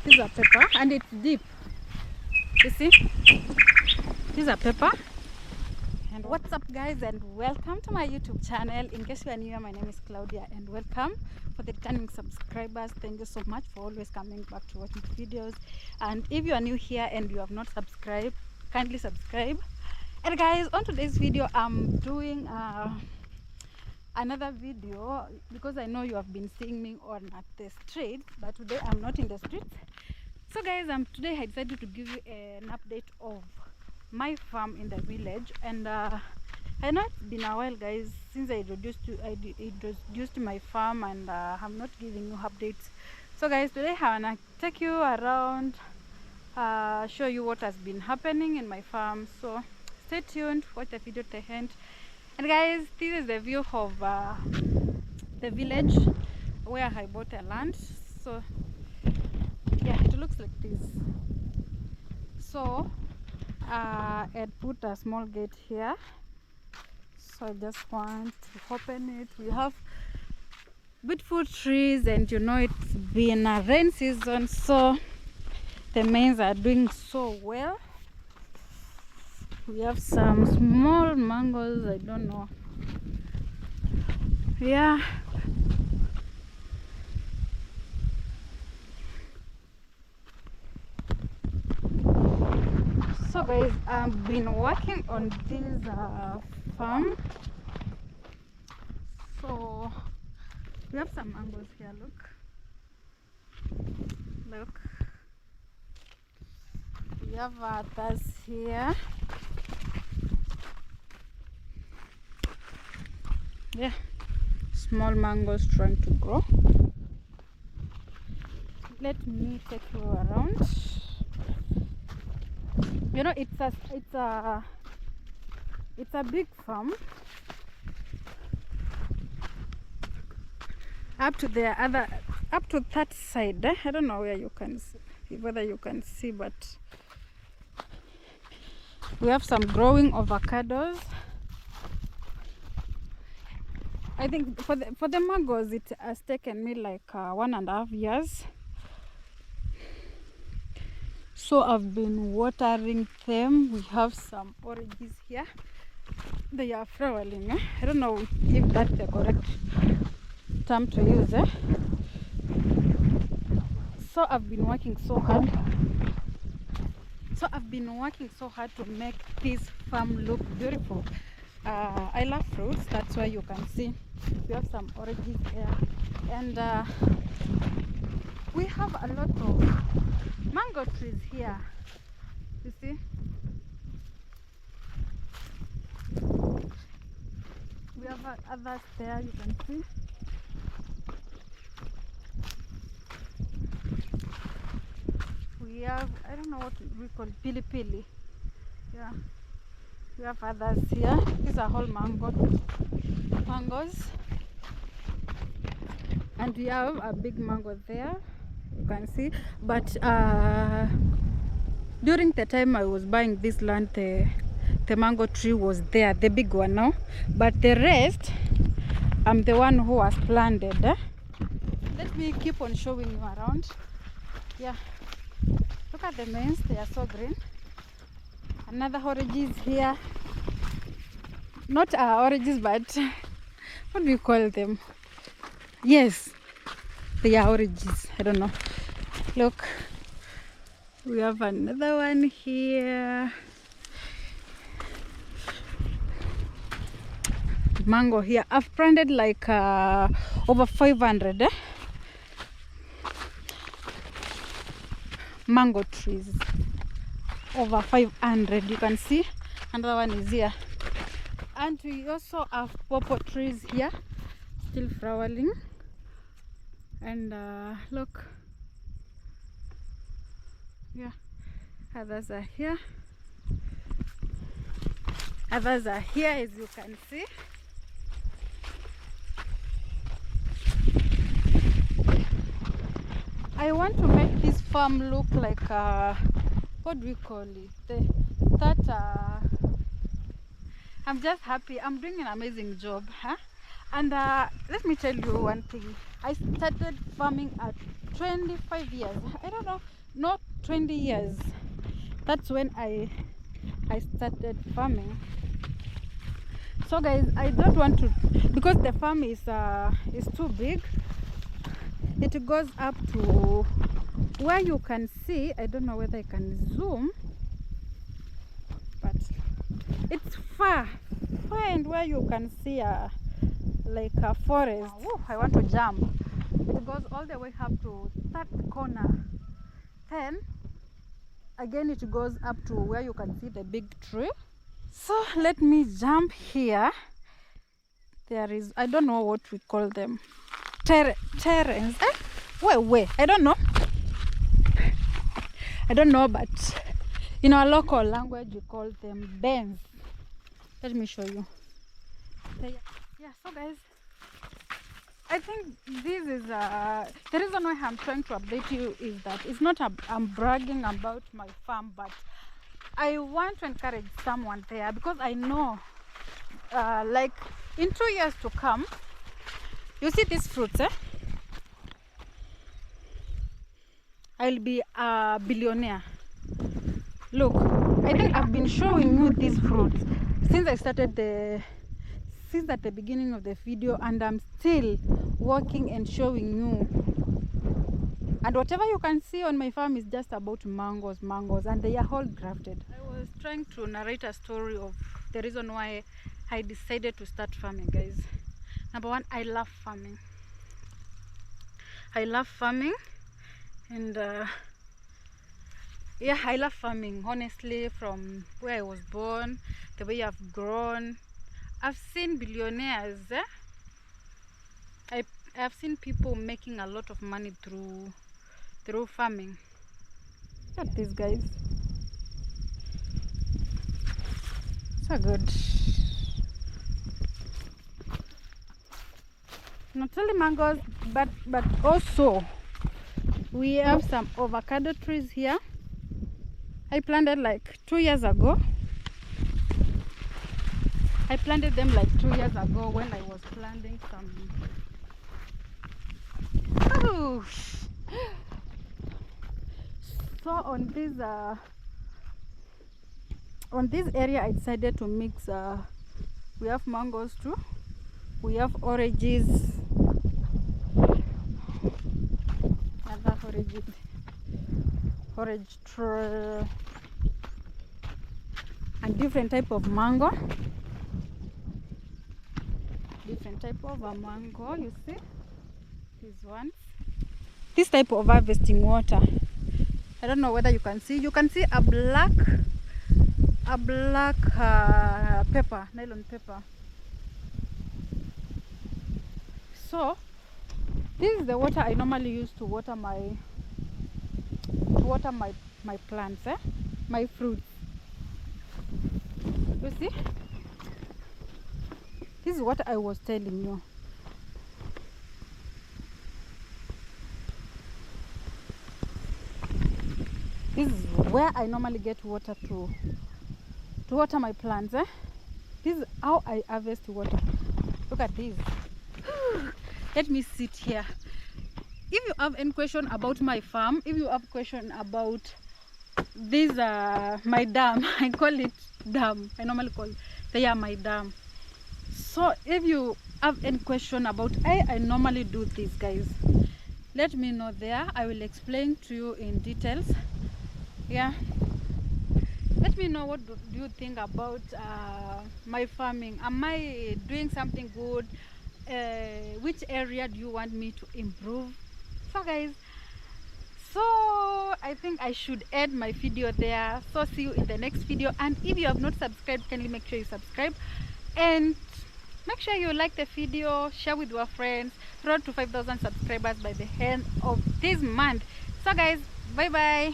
Here's a pepper, and it's deep. You see? Here's a pepper. And what's up, guys, and welcome to my YouTube channel. In case you are new, my name is Claudia, and welcome for the returning subscribers. Thank you so much for always coming back to watching videos. And if you are new here and you have not subscribed, kindly subscribe. And guys, on today's video, I'm doing another video because I know you have been seeing me on at the street, but today I'm not in the streets. So guys, today I decided to give you an update of my farm in the village. And I know it's been a while, guys, since I introduced my farm, and I'm not giving you updates. So guys, today I wanna take you around, show you what has been happening in my farm. So stay tuned, watch the video to the end. And guys, this is the view of the village where I bought a land. So yeah, it looks like this. So I put a small gate here, so I just want to open it. We have beautiful trees, and you know it's been a rain season, so the maize are doing so well. We have some small mangoes, I don't know. Yeah. So guys, I've been working on this farm. So we have some mangoes here, look. We have others here. Yeah, small mangoes trying to grow. Let me take you around. You know, it's a big farm. Up to that side. I don't know where you can see, whether you can see, but we have some growing avocados. I think for the mangoes, it has taken me like 1.5 years. So I've been watering them. We have some oranges here. They are flowering. I don't know if that's the correct term to use. So I've been working so hard. To make this farm look beautiful. I love fruits, that's why you can see we have some oranges here, and we have a lot of mango trees here. You see, we have others there, you can see. We have, I don't know what we call pili pili. Yeah, we have others here. These are whole mangoes, and we have a big mango there, you can see. But during the time I was buying this land, the mango tree was there, the big one now, but the rest I'm the one who has planted. Let me keep on showing you around. Yeah, look at the maize, they are so green. Another oranges here, not oranges, but what do you call them? Yes, they are oranges, I don't know. Look, we have another one here. Mango here. I've planted like over 500 mango trees. Over 500, you can see. Another one is here, and we also have pawpaw trees here, still flowering. And look, yeah, others are here. Others are here, as you can see. I want to make this farm look like what do we call it? I'm just happy. I'm doing an amazing job. And let me tell you one thing. I started farming at 25 years. I don't know, not 20 years. That's when I started farming. So guys, I don't want to, because the farm is too big. It goes up to where you can see, I don't know whether I can zoom, but it's far and where you can see like a forest. Wow, I want to jump. It goes all the way up to that corner. Then again it goes up to where you can see the big tree. So let me jump here. There is, I don't know what we call them, terrains. Wait, I don't know, but in our local language we call them bends. Let me show you. Yeah, so guys, I think this is the reason why I'm trying to update you is that it's not I'm bragging about my farm, but I want to encourage someone there, because I know like in 2 years to come, you see these fruits, I'll be a billionaire. Look, I think I've been showing you these fruits since I started since at the beginning of the video, and I'm still working and showing you. And whatever you can see on my farm is just about mangoes, and they are all grafted. I was trying to narrate a story of the reason why I decided to start farming, guys. Number one, I love farming. And yeah, I love farming, honestly. From where I was born, the way I've grown, I've seen billionaires. I've seen people making a lot of money through farming. Look at these guys, so good. Not only mangoes, but also we have some avocado trees here. I planted like 2 years ago. I planted them like 2 years ago when I was planting some. Oh. So on this area, I decided to mix. We have mangoes too. We have oranges. Another orange tree, and different type of mango. You see these ones. This type of harvesting water, I don't know whether you can see. You can see a black pepper, nylon paper. So this is the water I normally use to water my plants, my fruits. You see, this is what I was telling you. This is where I normally get water to water my plants. This is how I harvest water. Look at this. Let me sit here. If you have any question about my farm, if you have question about this my dam, I call it dam. I normally call they are my dam. So if you have any question about I normally do this, guys, let me know there. I will explain to you in details. Yeah, let me know what do you think about my farming. Am I doing something good? Which area do you want me to improve? So guys, so I think I should end my video there. So see you in the next video, and if you have not subscribed, kindly make sure you subscribe and make sure you like the video, share with your friends. Road to 5,000 subscribers by the end of this month. So guys, bye bye.